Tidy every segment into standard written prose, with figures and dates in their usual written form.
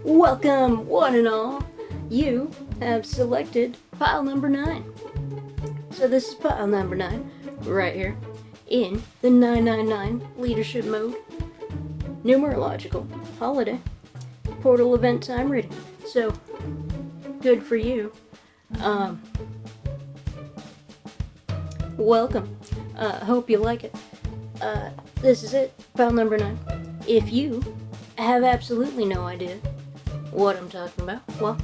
Welcome, one and all. You have selected pile number 9. So this is pile number 9, right here, in the 999 Leadership Mode Numerological Holiday Portal Event Time Reading. So, good for you. Welcome. Hope you like it. This is it, pile number 9. If you have absolutely no idea what I'm talking about, well,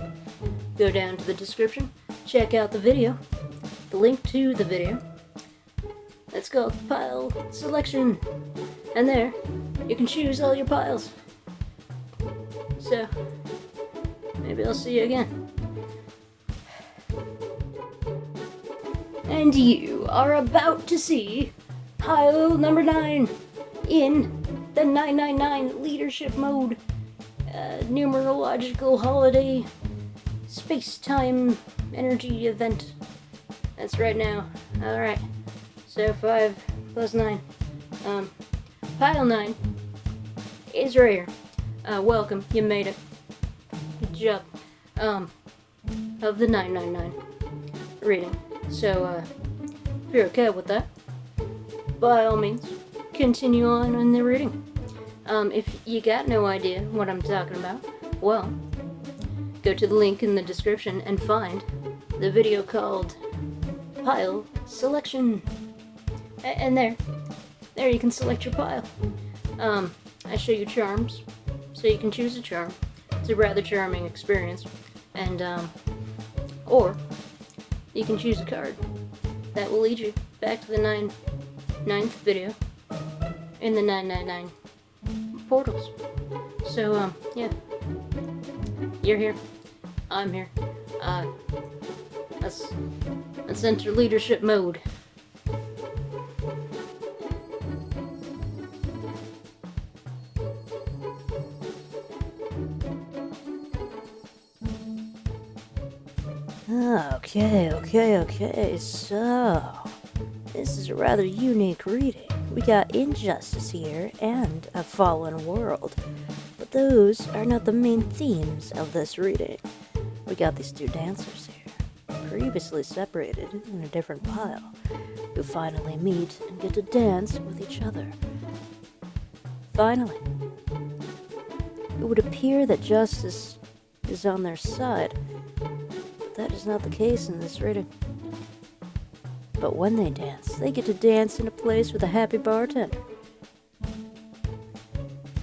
go down to the description, check out the video, the link to the video. It's called Pile Selection, and there you can choose all your piles. So, maybe I'll see you again. And you are about to see pile number 9 in the 999 Leadership Mode Numerological Holiday Space-Time Energy Event. That's right now. Alright. So 5 plus 9. Pile 9 is right here. Welcome. You made it. Good job. Of the 999 reading. So, if you're okay with that, by all means, continue on in the reading. If you got no idea what I'm talking about, well, go to the link in the description and find the video called Pile Selection. And there you can select your pile. I show you charms, so you can choose a charm. It's a rather charming experience. And, or you can choose a card that will lead you back to the ninth video in the 999 portals. So, yeah. You're here. I'm here. Let's enter leadership mode. Okay. So, this is a rather unique reading. We got injustice here and a fallen world, but those are not the main themes of this reading. We got these two dancers here, previously separated in a different pile, who finally meet and get to dance with each other. Finally, it would appear that justice is on their side, but that is not the case in this reading. But when they dance, they get to dance in a place with a happy bartender.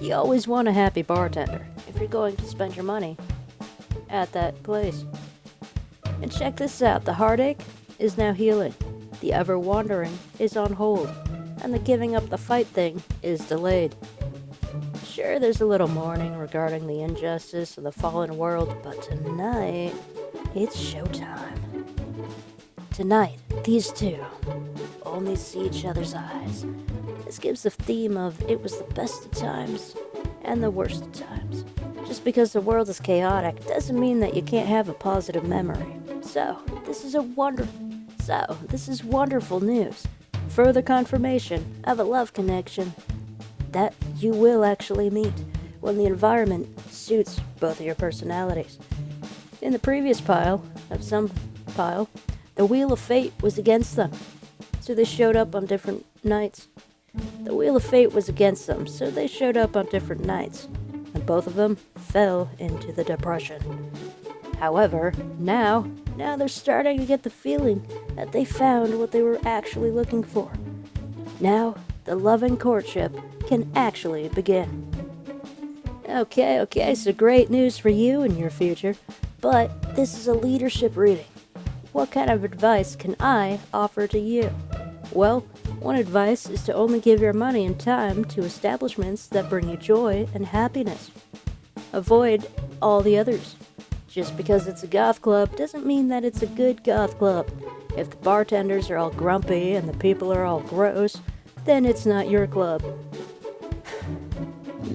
You always want a happy bartender if you're going to spend your money at that place. And check this out, the heartache is now healing, the ever-wandering is on hold, and the giving up the fight thing is delayed. Sure, there's a little mourning regarding the injustice of the fallen world, but tonight, it's showtime. Tonight, these two only see each other's eyes. This gives the theme of it was the best of times and the worst of times. Just because the world is chaotic doesn't mean that you can't have a positive memory. So, this is wonderful news. Further confirmation of a love connection that you will actually meet when the environment suits both of your personalities. In the previous pile, the Wheel of Fate was against them, so they showed up on different nights. The Wheel of Fate was against them, so they showed up on different nights, and both of them fell into the depression. However, now they're starting to get the feeling that they found what they were actually looking for. Now, the loving courtship can actually begin. Okay, so great news for you and your future, but this is a leadership reading. What kind of advice can I offer to you? Well, one advice is to only give your money and time to establishments that bring you joy and happiness. Avoid all the others. Just because it's a goth club doesn't mean that it's a good goth club. If the bartenders are all grumpy and the people are all gross, then it's not your club.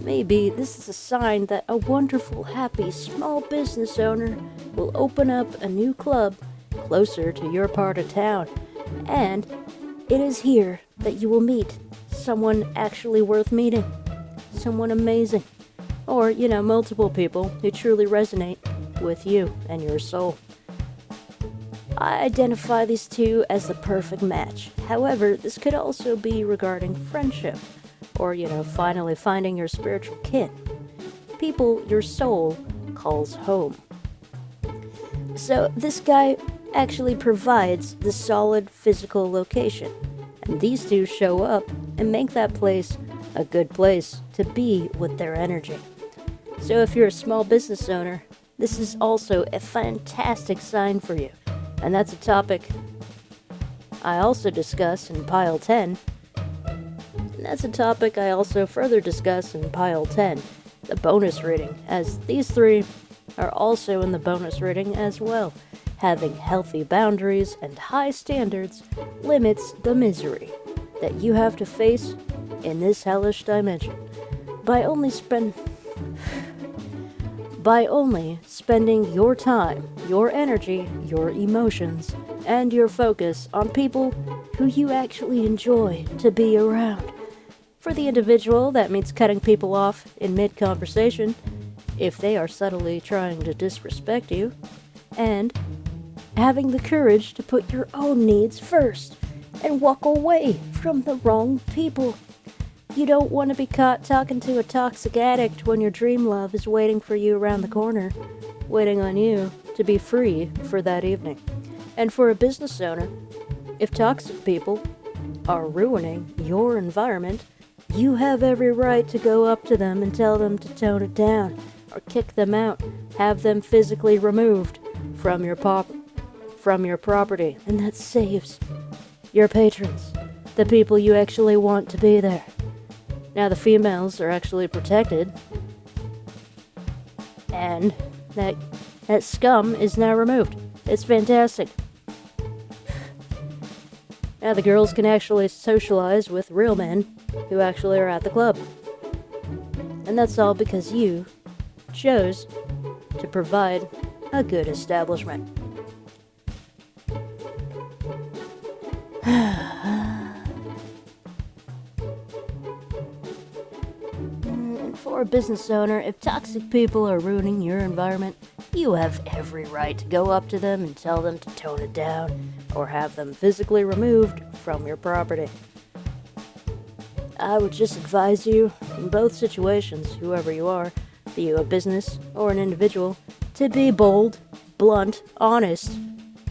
Maybe this is a sign that a wonderful, happy, small business owner will open up a new club closer to your part of town, and it is here that you will meet someone actually worth meeting, someone amazing, or, multiple people who truly resonate with you and your soul. I identify these two as the perfect match. However, this could also be regarding friendship, or, finally finding your spiritual kin. People your soul calls home. So this guy actually provides the solid physical location, and these two show up and make that place a good place to be with their energy. So if you're a small business owner, this is also a fantastic sign for you, and that's a topic I also discuss in Pile 10. And that's a topic I also further discuss in Pile 10, the bonus reading, as these three are also in the bonus reading as well. Having healthy boundaries and high standards limits the misery that you have to face in this hellish dimension by only spending your time, your energy, your emotions, and your focus on people who you actually enjoy to be around. For the individual, that means cutting people off in mid-conversation if they are subtly trying to disrespect you, and having the courage to put your own needs first and walk away from the wrong people. You don't want to be caught talking to a toxic addict when your dream love is waiting for you around the corner, waiting on you to be free for that evening. And for a business owner, if toxic people are ruining your environment, you have every right to go up to them and tell them to tone it down, or kick them out, have them physically removed from your property, and that saves your patrons, the people you actually want to be there. Now the females are actually protected, and that scum is now removed. It's fantastic. Now the girls can actually socialize with real men who actually are at the club. And that's all because you chose to provide a good establishment. And for a business owner, if toxic people are ruining your environment, you have every right to go up to them and tell them to tone it down, or have them physically removed from your property. I would just advise you, in both situations, whoever you are, be you a business or an individual, to be bold, blunt, honest,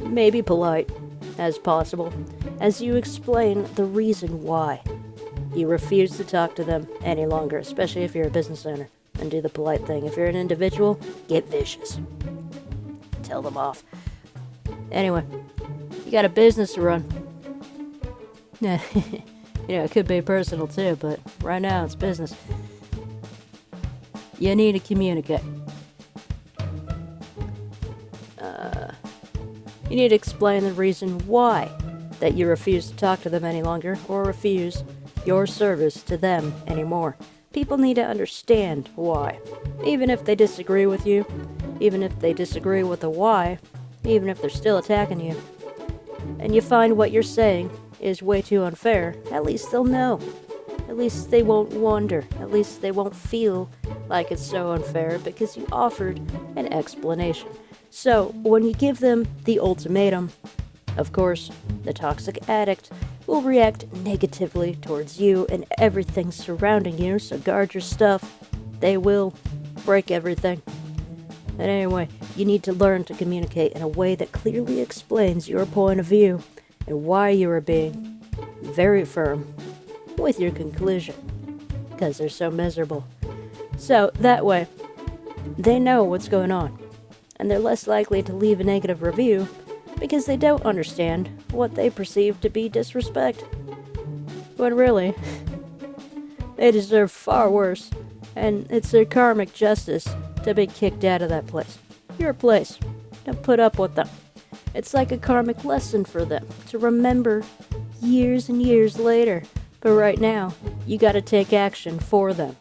maybe polite as possible, as you explain the reason why you refuse to talk to them any longer, especially if you're a business owner, and do the polite thing. If you're an individual, get vicious. Tell them off. Anyway, you got a business to run. It could be personal too, but right now it's business. You need to communicate. You need to explain the reason why that you refuse to talk to them any longer, or refuse your service to them anymore. People need to understand why. Even if they disagree with you, even if they disagree with the why, even if they're still attacking you, and you find what you're saying is way too unfair, at least they'll know. At least they won't wonder. At least they won't feel like it's so unfair because you offered an explanation. So, when you give them the ultimatum, of course, the toxic addict will react negatively towards you and everything surrounding you, so guard your stuff. They will break everything. And anyway, you need to learn to communicate in a way that clearly explains your point of view and why you are being very firm with your conclusion, because they're so miserable. So, that way, they know what's going on, and they're less likely to leave a negative review because they don't understand what they perceive to be disrespect, when really, they deserve far worse, and it's their karmic justice to be kicked out of that place. Your place. Don't put up with them. It's like a karmic lesson for them to remember years and years later. But right now, you gotta take action for them,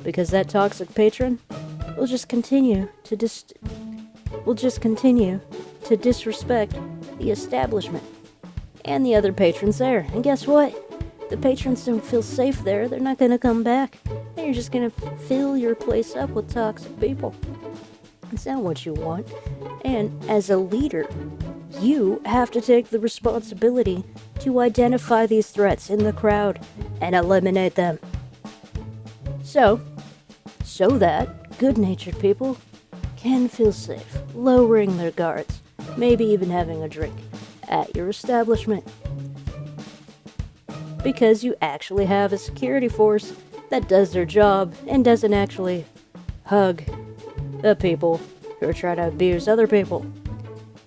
because that toxic patron will just continue to disrespect the establishment and the other patrons there. And guess what? The patrons don't feel safe there. They're not gonna come back. and you're just gonna fill your place up with toxic people. Is that what you want? And as a leader, you have to take the responsibility to identify these threats in the crowd and eliminate them. So that good-natured people can feel safe, lowering their guards, maybe even having a drink at your establishment. Because you actually have a security force that does their job and doesn't actually hug the people who are trying to abuse other people.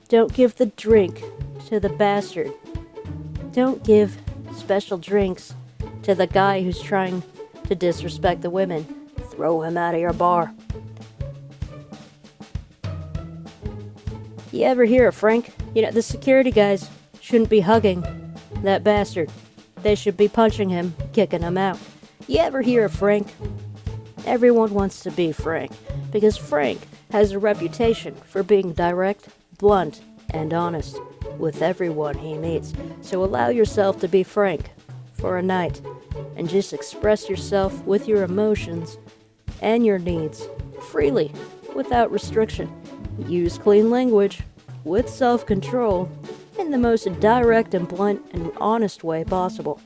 Don't give the drink to the bastard. Don't give special drinks to the guy who's trying to disrespect the women. Throw him out of your bar. You ever hear of Frank? The security guys shouldn't be hugging that bastard. They should be punching him, kicking him out. You ever hear of Frank? Everyone wants to be Frank, because Frank has a reputation for being direct, blunt, and honest with everyone he meets. So allow yourself to be Frank for a night, and just express yourself with your emotions and your needs freely, without restriction. Use clean language with self-control in the most direct and blunt and honest way possible.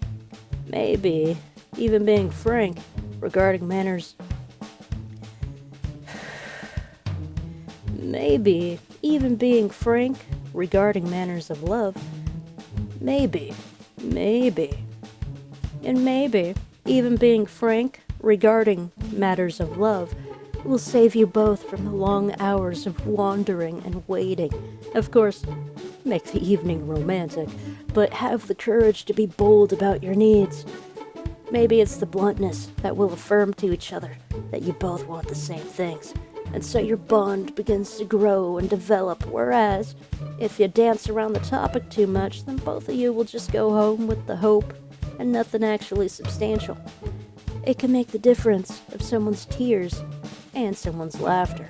Maybe even being frank regarding manners. Maybe even being frank regarding manners of love. Maybe. And maybe even being frank regarding matters of love will save you both from the long hours of wandering and waiting. Of course, make the evening romantic, but have the courage to be bold about your needs. Maybe it's the bluntness that will affirm to each other that you both want the same things, and so your bond begins to grow and develop, whereas if you dance around the topic too much, then both of you will just go home with the hope and nothing actually substantial. It can make the difference of someone's tears and someone's laughter.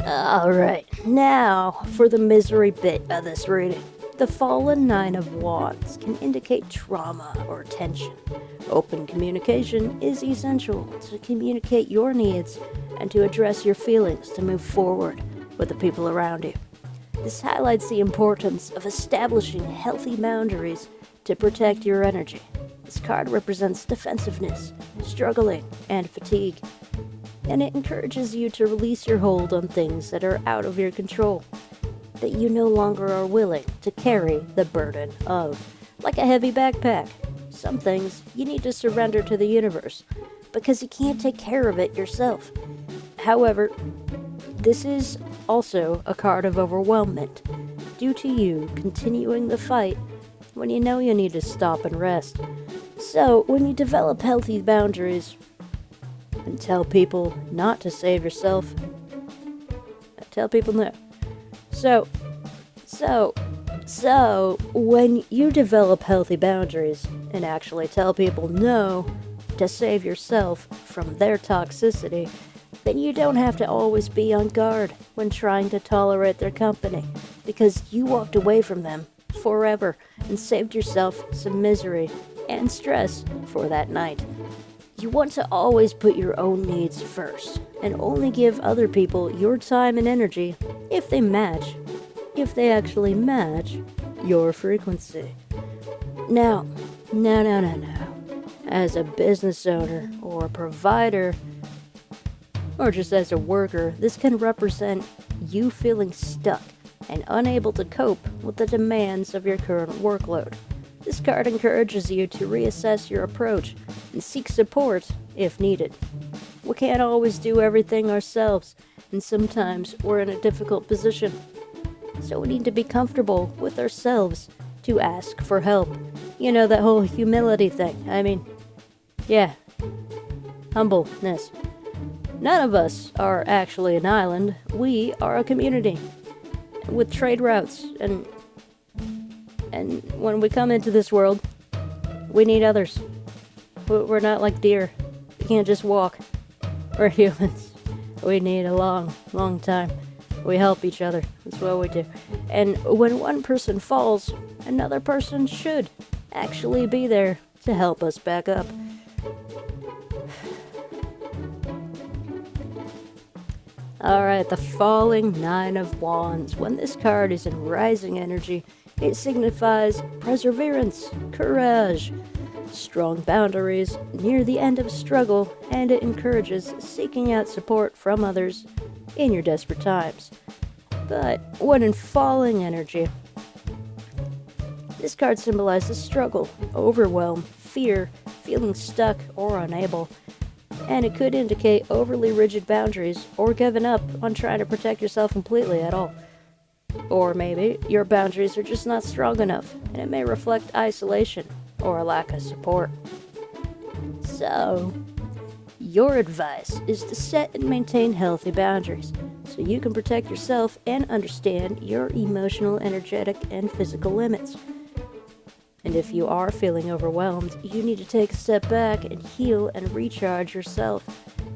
Alright, now for the misery bit of this reading. The fallen Nine of Wands can indicate trauma or tension. Open communication is essential to communicate your needs and to address your feelings to move forward with the people around you. This highlights the importance of establishing healthy boundaries to protect your energy. This card represents defensiveness, struggling, and fatigue, and it encourages you to release your hold on things that are out of your control, that you no longer are willing to carry the burden of. Like a heavy backpack, some things you need to surrender to the universe, because you can't take care of it yourself. However, this is also a card of overwhelmment, due to you continuing the fight when you know you need to stop and rest. So, when you develop healthy boundaries and tell people not to save yourself, tell people no. So, when you develop healthy boundaries and actually tell people no to save yourself from their toxicity, then you don't have to always be on guard when trying to tolerate their company, because you walked away from them forever and saved yourself some misery and stress for that night. You want to always put your own needs first and only give other people your time and energy if they actually match your frequency. Now, as a business owner or a provider, or just as a worker, this can represent you feeling stuck and unable to cope with the demands of your current workload. This card encourages you to reassess your approach and seek support if needed. We can't always do everything ourselves, and sometimes we're in a difficult position. So we need to be comfortable with ourselves to ask for help. You know, that whole humility thing. Humbleness. None of us are actually an island. We are a community with trade routes, and when we come into this world, we need others. We're not like deer. We can't just walk. We're humans. We need a long time. We help each other. That's what we do. And when one person falls, another person should actually be there to help us back up. Alright, the falling Nine of Wands. When this card is in rising energy, it signifies perseverance, courage, strong boundaries near the end of a struggle, and it encourages seeking out support from others in your desperate times. But when in falling energy, this card symbolizes struggle, overwhelm, fear, feeling stuck or unable, and it could indicate overly rigid boundaries or giving up on trying to protect yourself completely at all. Or maybe your boundaries are just not strong enough, and it may reflect isolation or a lack of support. So, your advice is to set and maintain healthy boundaries so you can protect yourself and understand your emotional, energetic, and physical limits. And if you are feeling overwhelmed, you need to take a step back and heal and recharge yourself.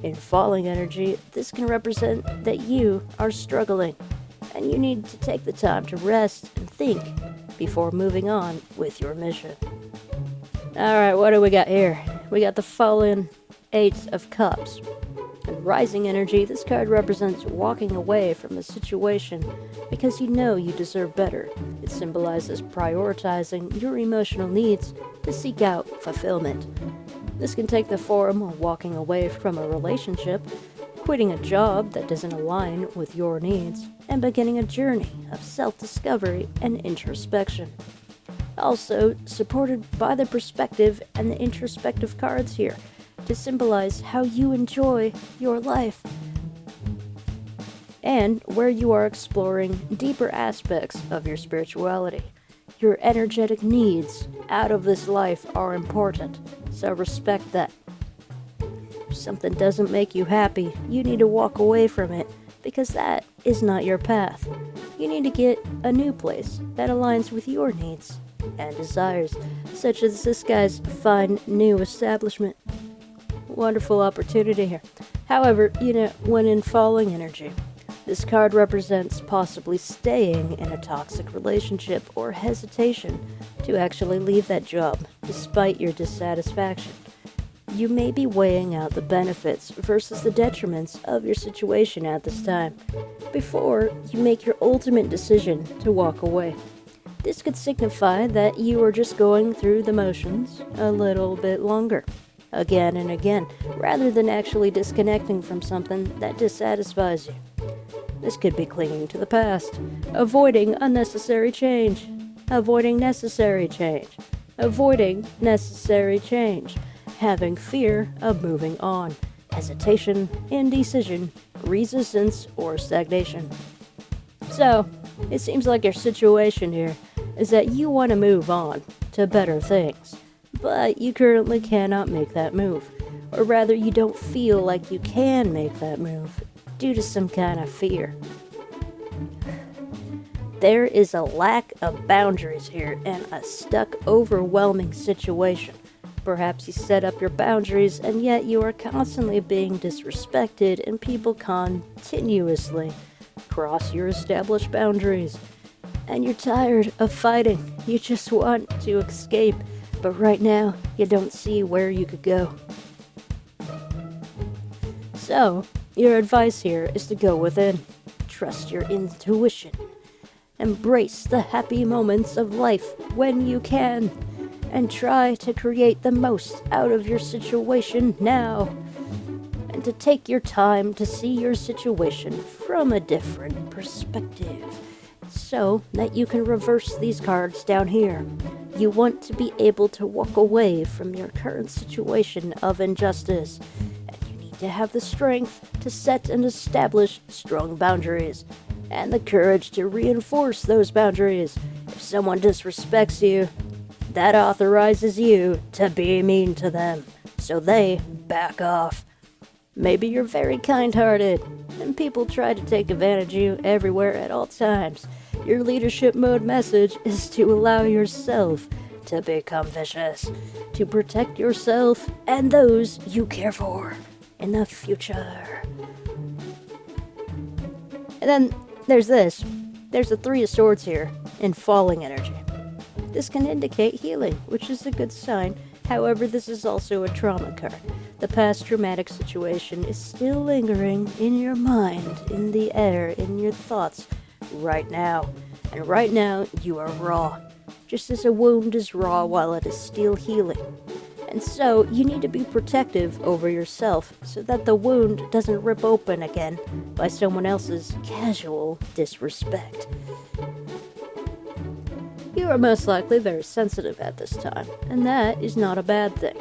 In falling energy, this can represent that you are struggling, and you need to take the time to rest and think before moving on with your mission. Alright, what do we got here? We got the fallen Eight of Cups. In rising energy, this card represents walking away from a situation because you know you deserve better. It symbolizes prioritizing your emotional needs to seek out fulfillment. This can take the form of walking away from a relationship, quitting a job that doesn't align with your needs, and beginning a journey of self-discovery and introspection. Also supported by the perspective and the introspective cards here, to symbolize how you enjoy your life and where you are exploring deeper aspects of your spirituality. Your energetic needs out of this life are important, so respect that. If something doesn't make you happy, you need to walk away from it because that is not your path. You need to get a new place that aligns with your needs and desires, such as this guy's fine new establishment. Wonderful opportunity here. However, when in falling energy, this card represents possibly staying in a toxic relationship or hesitation to actually leave that job despite your dissatisfaction. You may be weighing out the benefits versus the detriments of your situation at this time before you make your ultimate decision to walk away. This could signify that you are just going through the motions a little bit longer, again and again, rather than actually disconnecting from something that dissatisfies you. This could be clinging to the past, avoiding unnecessary change, avoiding necessary change, avoiding necessary change, having fear of moving on, hesitation, indecision, resistance, or stagnation. So, it seems like your situation here is that you want to move on to better things, but you currently cannot make that move, or rather you don't feel like you can make that move due to some kind of fear. There is a lack of boundaries here and a stuck, overwhelming situation. Perhaps you set up your boundaries and yet you are constantly being disrespected and people continuously cross your established boundaries. And you're tired of fighting. You just want to escape, but right now you don't see where you could go. So, your advice here is to go within, trust your intuition, embrace the happy moments of life when you can, and try to create the most out of your situation now, and to take your time to see your situation from a different perspective, so that you can reverse these cards down here. You want to be able to walk away from your current situation of injustice, and you need to have the strength to set and establish strong boundaries, and the courage to reinforce those boundaries. If someone disrespects you, that authorizes you to be mean to them, so they back off. Maybe you're very kind-hearted, and people try to take advantage of you everywhere at all times. Your leadership mode message is to allow yourself to become vicious, to protect yourself and those you care for in the future. And then there's this. There's the Three of Swords here in falling energy. This can indicate healing, which is a good sign. However, this is also a trauma card. The past traumatic situation is still lingering in your mind, in the air, in your thoughts, right now. And right now, you are raw. Just as a wound is raw while it is still healing. And so, you need to be protective over yourself so that the wound doesn't rip open again by someone else's casual disrespect. You are most likely very sensitive at this time, and that is not a bad thing.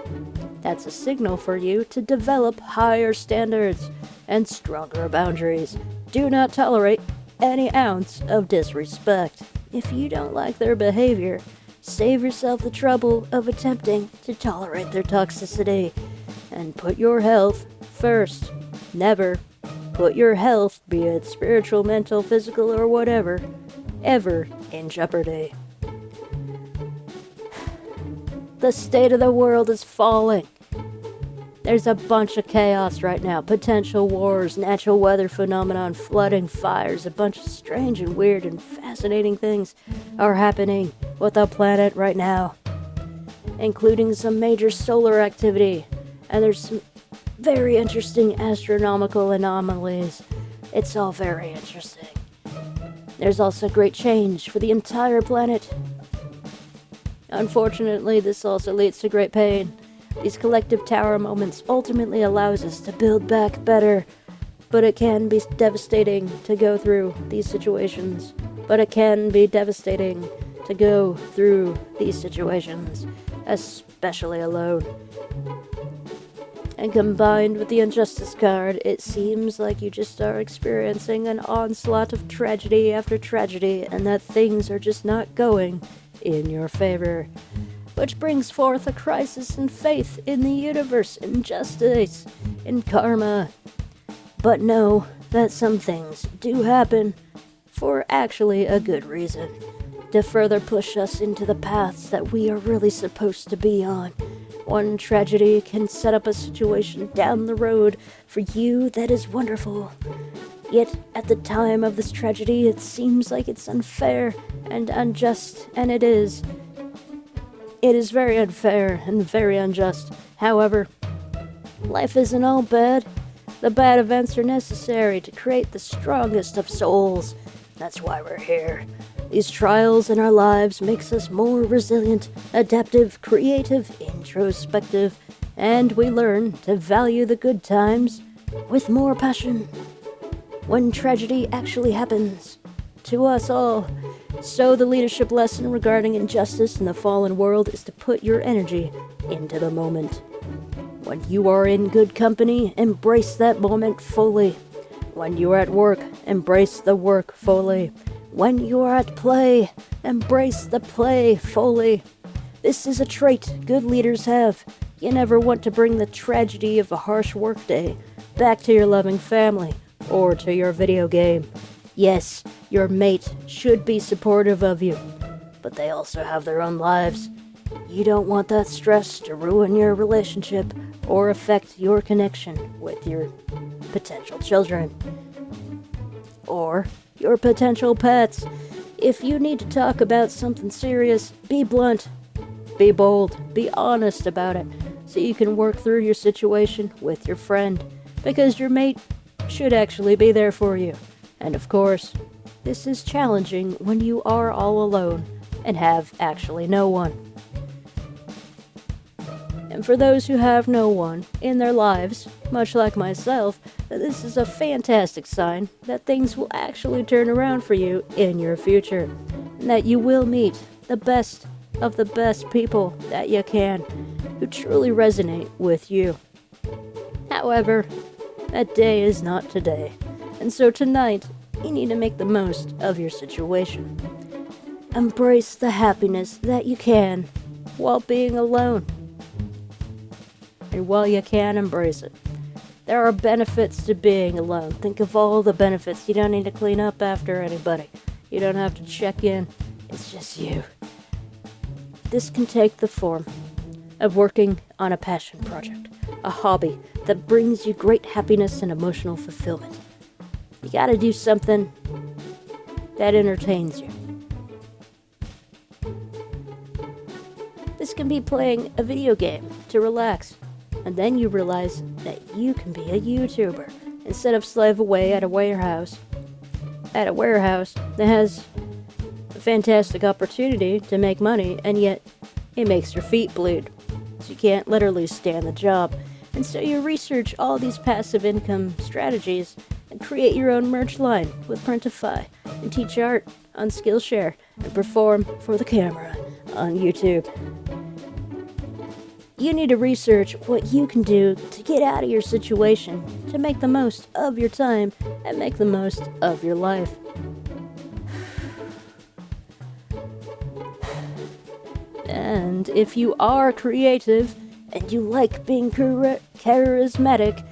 That's a signal for you to develop higher standards and stronger boundaries. Do not tolerate any ounce of disrespect. If you don't like their behavior, save yourself the trouble of attempting to tolerate their toxicity, and put your health first. Never put your health, be it spiritual, mental, physical, or whatever, ever in jeopardy. The state of the world is falling. There's a bunch of chaos right now. Potential wars, natural weather phenomenon, flooding, fires, a bunch of strange and weird and fascinating things are happening with the planet right now, including some major solar activity, and there's some very interesting astronomical anomalies. It's all very interesting. There's also great change for the entire planet. Unfortunately, this also leads to great pain. These collective tower moments ultimately allows us to build back better, but it can be devastating to go through these situations. Especially alone. And combined with the Injustice card, it seems like you just are experiencing an onslaught of tragedy after tragedy, and that things are just not going in your favor, which brings forth a crisis in faith in the universe, in justice, in karma. But know that some things do happen for actually a good reason, to further push us into the paths that we are really supposed to be on. One tragedy can set up a situation down the road for you that is wonderful. Yet, at the time of this tragedy, it seems like it's unfair and unjust, and it is. It is very unfair and very unjust. However, life isn't all bad. The bad events are necessary to create the strongest of souls. That's why we're here. These trials in our lives makes us more resilient, adaptive, creative, introspective, and we learn to value the good times with more passion. When tragedy actually happens to us all. So the leadership lesson regarding injustice in the fallen world is to put your energy into the moment. When you are in good company, embrace that moment fully. When you are at work, embrace the work fully. When you are at play, embrace the play fully. This is a trait good leaders have. You never want to bring the tragedy of a harsh workday back to your loving family or to your video game. Yes, your mate should be supportive of you, but they also have their own lives. You don't want that stress to ruin your relationship or affect your connection with your potential children or your potential pets. If you need to talk about something serious, be blunt, be bold, be honest about it, so you can work through your situation with your friend, because your mate should actually be there for you. And of course, this is challenging when you are all alone and have actually no one. And for those who have no one in their lives, much like myself, this is a fantastic sign that things will actually turn around for you in your future, and that you will meet the best of the best people that you can, who truly resonate with you. However, that day is not today, and so tonight, you need to make the most of your situation. Embrace the happiness that you can while being alone. And while you can, embrace it. There are benefits to being alone. Think of all the benefits. You don't need to clean up after anybody. You don't have to check in. It's just you. This can take the form of working on a passion project, a hobby that brings you great happiness and emotional fulfillment. You gotta do something that entertains you. this can be playing a video game to relax. And then you realize that you can be a YouTuber instead of slave away at a warehouse. At a warehouse that has a fantastic opportunity to make money, and yet it makes your feet bleed. So you can't literally stand the job. And so you research all these passive income strategies and create your own merch line with Printify and teach art on Skillshare and perform for the camera on YouTube. You need to research what you can do to get out of your situation, to make the most of your time and make the most of your life. And if you are creative and you like being charismatic,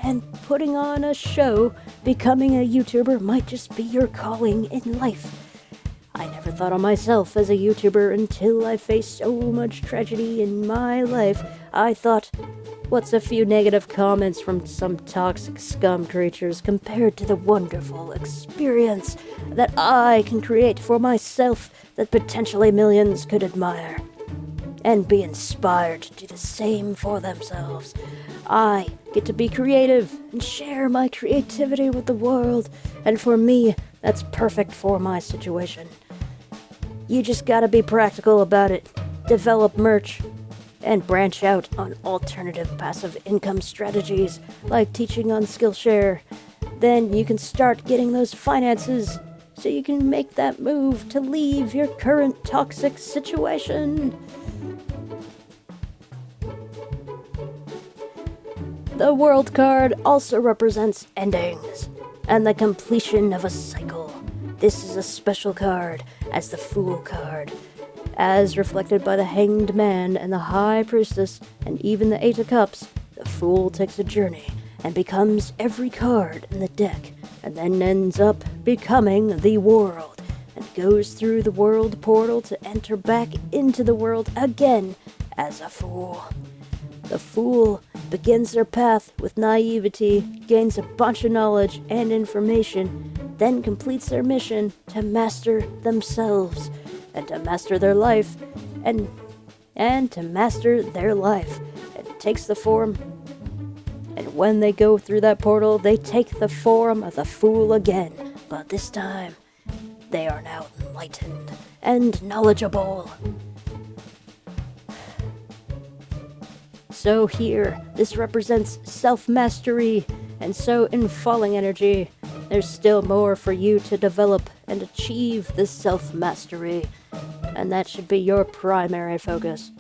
and putting on a show, becoming a YouTuber might just be your calling in life. I never thought of myself as a YouTuber until I faced so much tragedy in my life. I thought, what's a few negative comments from some toxic scum creatures compared to the wonderful experience that I can create for myself that potentially millions could admire and be inspired to do the same for themselves. I get to be creative and share my creativity with the world, and for me, that's perfect for my situation. You just gotta be practical about it, develop merch, and branch out on alternative passive income strategies like teaching on Skillshare. Then you can start getting those finances so you can make that move to leave your current toxic situation. The World card also represents endings and the completion of a cycle. This is a special card as the Fool card, as reflected by the Hanged Man and the High Priestess and even the Eight of Cups. The Fool takes a journey and becomes every card in the deck, and then ends up becoming the world, and goes through the world portal to enter back into the world again as a fool. The Fool begins their path with naivety, gains a bunch of knowledge and information, then completes their mission to master themselves, and to master their life, and to master their life. It takes the form, and when they go through that portal, they take the form of the Fool again, but this time, they are now enlightened and knowledgeable. So here, this represents self-mastery, and so in falling energy, there's still more for you to develop and achieve this self-mastery, and that should be your primary focus.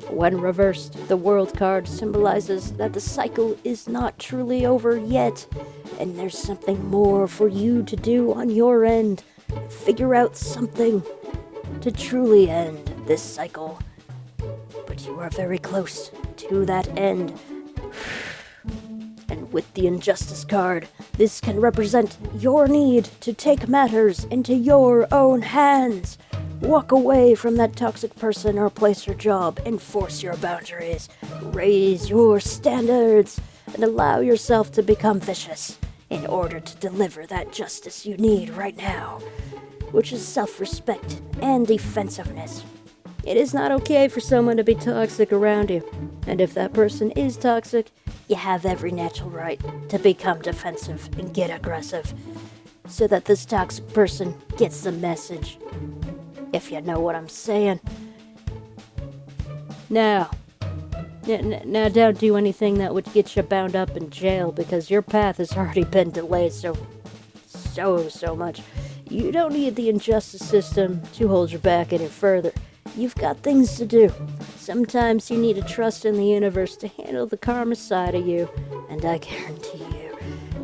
When reversed, the World card symbolizes that the cycle is not truly over yet, and there's something more for you to do on your end. Figure out something to truly end this cycle. But you are very close to that end. And with the Injustice card, this can represent your need to take matters into your own hands. Walk away from that toxic person or place or job, enforce your boundaries, raise your standards, and allow yourself to become vicious in order to deliver that justice you need right now, which is self-respect and defensiveness. It is not okay for someone to be toxic around you, and if that person is toxic, you have every natural right to become defensive and get aggressive, so that this toxic person gets the message, if you know what I'm saying. Now don't do anything that would get you bound up in jail, because your path has already been delayed so much. You don't need the injustice system to hold you back any further. You've got things to do. Sometimes you need to trust in the universe to handle the karma side of you, and I guarantee you,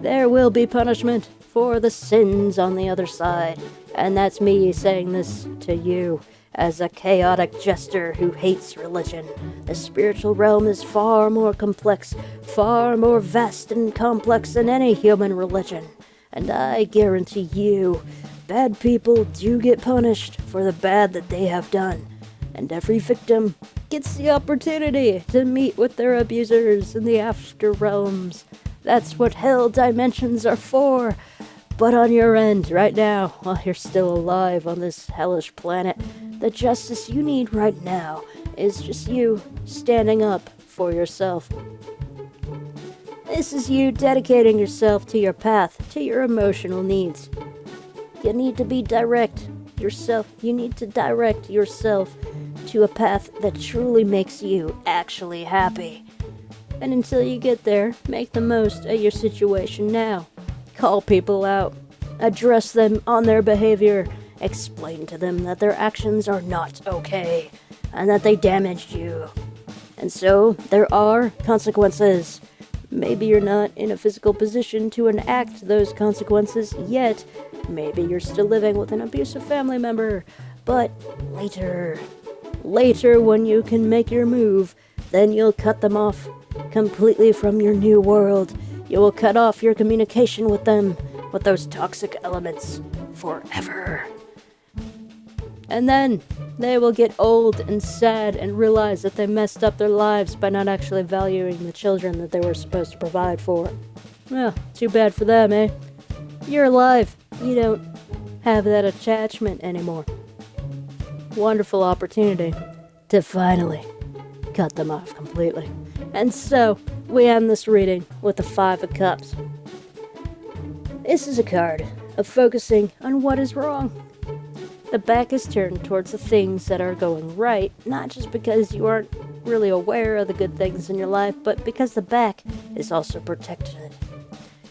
there will be punishment for the sins on the other side. And that's me saying this to you, as a chaotic jester who hates religion. The spiritual realm is far more complex, far more vast and complex than any human religion. And I guarantee you, bad people do get punished for the bad that they have done. And every victim gets the opportunity to meet with their abusers in the after realms. That's what hell dimensions are for. But on your end, right now, while you're still alive on this hellish planet, the justice you need right now is just you standing up for yourself. This is you dedicating yourself to your path, to your emotional needs. You need to be direct yourself. You need to direct yourself to a path that truly makes you actually happy. And until you get there, make the most of your situation now. Call people out. Address them on their behavior. Explain to them that their actions are not okay and that they damaged you. And so, there are consequences. Maybe you're not in a physical position to enact those consequences yet. Maybe you're still living with an abusive family member. But later when you can make your move, then you'll cut them off completely from your new world. You will cut off your communication with them, with those toxic elements, forever. And then they will get old and sad and realize that they messed up their lives by not actually valuing the children that they were supposed to provide for. Well, too bad for them, eh? You're alive. You don't have that attachment anymore. Wonderful opportunity to finally cut them off completely. And so, we end this reading with the Five of Cups. This is a card of focusing on what is wrong. The back is turned towards the things that are going right, not just because you aren't really aware of the good things in your life, but because the back is also protection.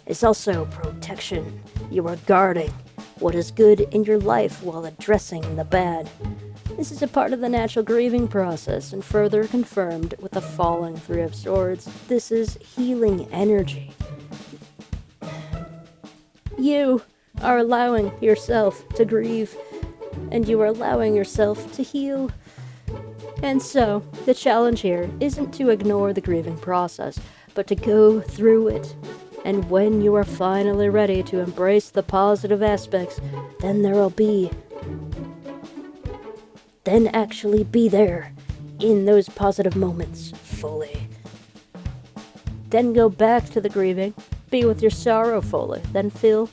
It's also protection. You are guarding what is good in your life while addressing the bad. This is a part of the natural grieving process and further confirmed with the falling Three of Swords. This is healing energy. You are allowing yourself to grieve, and you are allowing yourself to heal. And so, the challenge here isn't to ignore the grieving process, but to go through it. And when you are finally ready to embrace the positive aspects, then actually be there in those positive moments fully. Then go back to the grieving, be with your sorrow fully, then feel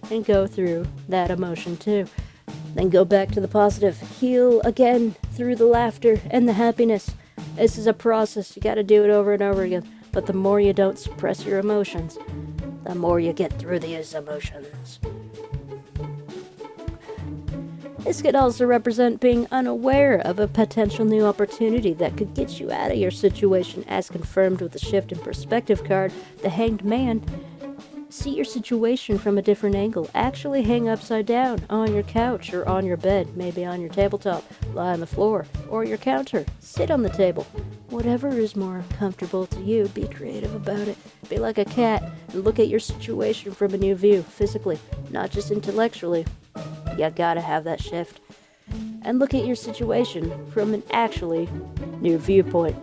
and go through that emotion too. Then go back to the positive, heal again through the laughter and the happiness. This is a process, you gotta do it over and over again. But the more you don't suppress your emotions, the more you get through these emotions. This could also represent being unaware of a potential new opportunity that could get you out of your situation, as confirmed with the Shift in Perspective card, the Hanged Man. See your situation from a different angle. Actually hang upside down on your couch or on your bed, maybe on your tabletop, lie on the floor, or your counter. Sit on the table. Whatever is more comfortable to you, be creative about it. Be like a cat and look at your situation from a new view, physically, not just intellectually. You gotta have that shift. And look at your situation from an actually new viewpoint.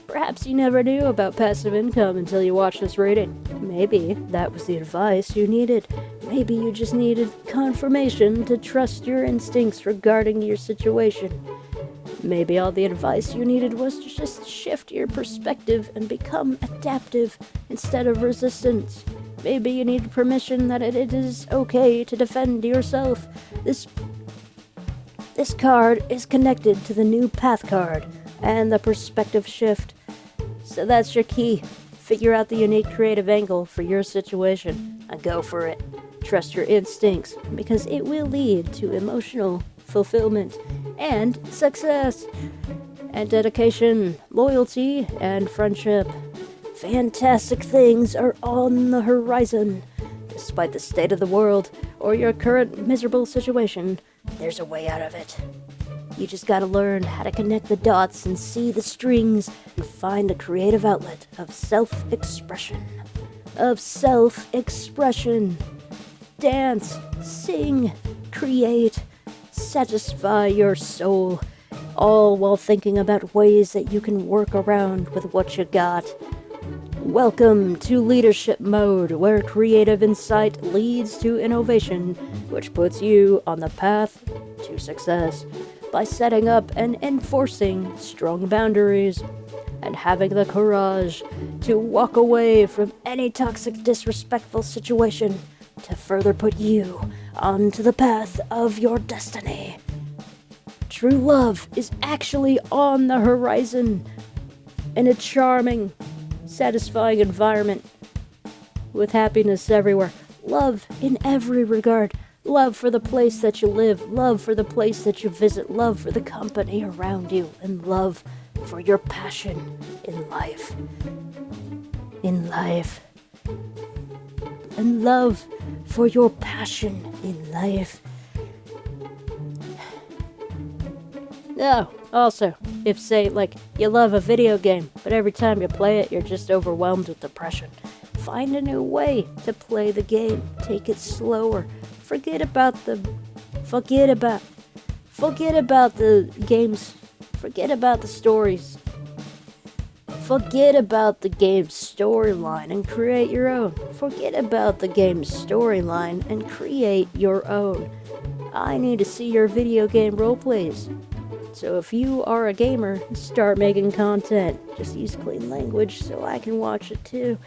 Perhaps you never knew about passive income until you watched this reading. Maybe that was the advice you needed. Maybe you just needed confirmation to trust your instincts regarding your situation. Maybe all the advice you needed was to just shift your perspective and become adaptive instead of resistance. Maybe you needed permission that it is okay to defend yourself. This card is connected to the new path card and the perspective shift. So that's your key. Figure out the unique creative angle for your situation and go for it. Trust your instincts, because it will lead to emotional fulfillment and success and dedication, loyalty, and friendship. Fantastic things are on the horizon. Despite the state of the world or your current miserable situation, there's a way out of it. You just gotta learn how to connect the dots and see the strings and find a creative outlet of self-expression. Dance, sing, create, satisfy your soul, all while thinking about ways that you can work around with what you got. Welcome to Leadership Mode, where creative insight leads to innovation, which puts you on the path to success by setting up and enforcing strong boundaries and having the courage to walk away from any toxic, disrespectful situation to further put you onto the path of your destiny. True love is actually on the horizon in a charming, satisfying environment with happiness everywhere. Love in every regard. Love for the place that you live, love for the place that you visit, love for the company around you, and love for your passion in life. In life. And love for your passion in life. Oh, also, if say, like, you love a video game, but every time you play it, you're just overwhelmed with depression. Find a new way to play the game. Take it slower. Forget about the games. Forget about the stories. Forget about the game's storyline and create your own. Forget about the game's storyline and create your own. I need to see your video game roleplays. So if you are a gamer, start making content. Just use clean language so I can watch it too.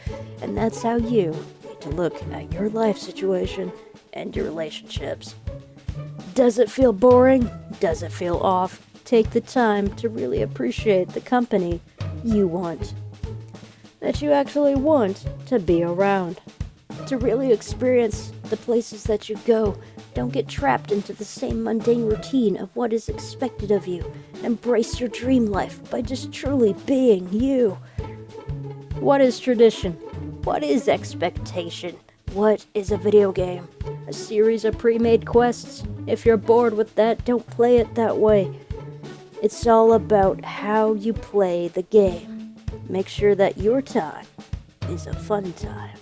And that's how you need to look at your life situation and your relationships. Does it feel boring? Does it feel off? Take the time to really appreciate the company you want. That you actually want to be around. To really experience the places that you go. Don't get trapped into the same mundane routine of what is expected of you. Embrace your dream life by just truly being you. What is tradition? What is expectation? What is a video game? A series of pre-made quests? If you're bored with that, don't play it that way. It's all about how you play the game. Make sure that your time is a fun time.